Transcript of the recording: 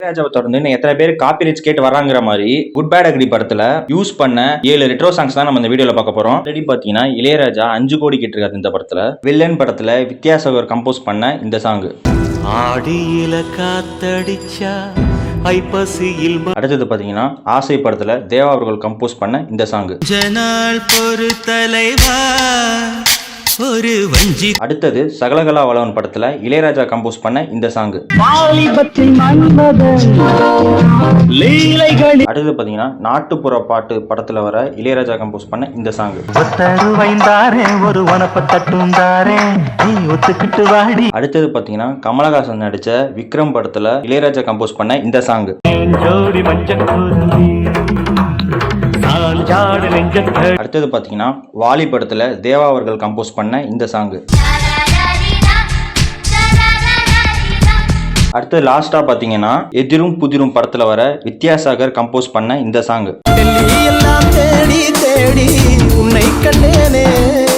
இளையராஜாவை தொடர்ந்து எத்தனை பேர் காப்பி ரைட்ஸ் கேட்டு வராங்கிற மாதிரி குட் பேட் அக்ரி படத்துல யூஸ் பண்ண 7 ரெட்ரோ சாங்ஸ் தான் நம்ம இந்த வீடியோல பார்க்க போறோம். ஆல்ரெடி பாத்தீங்கன்னா இளையராஜா 5 கோடி கேட்டிருக்காரு இந்த படத்துல. வில்லன் படத்துல வித்யாசாகர் கம்போஸ் பண்ண இந்த சாங். ஆடியில காத்தடிச்சா ஐப்பசியில். அடுத்தது பாத்தீங்கன்னா ஆசை படத்துல தேவா அவர்கள் கம்போஸ் பண்ண இந்த சாங். ஜனால் பொறு தலைவா ஒரு வஞ்சி. அடுத்தது சகலகலா வளவன் படத்துல இளையராஜா கம்போஸ் பண்ண இந்த சாங். அடுத்தது பாத்தீங்கன்னா நாட்டுப்புற பாட்டு படத்துல வர இளையராஜா கம்போஸ் பண்ண இந்த சாங். ஒரு ஒத்துக்கிட்டு வாடி. அடுத்தது பாத்தீங்கன்னா கமலஹாசன் நடிச்ச விக்ரம் படத்துல இளையராஜா கம்போஸ் பண்ண இந்த சாங். அடுத்தது பாத்தீங்கன்னா வாலி படத்துல தேவா அவர்கள் கம்போஸ் பண்ண இந்த சாங். அடுத்து லாஸ்டா பாத்தீங்கன்னா எதிரும் புதிரும் படத்துல வர வித்யாசாகர் கம்போஸ் பண்ண இந்த சாங். தேடி தேடி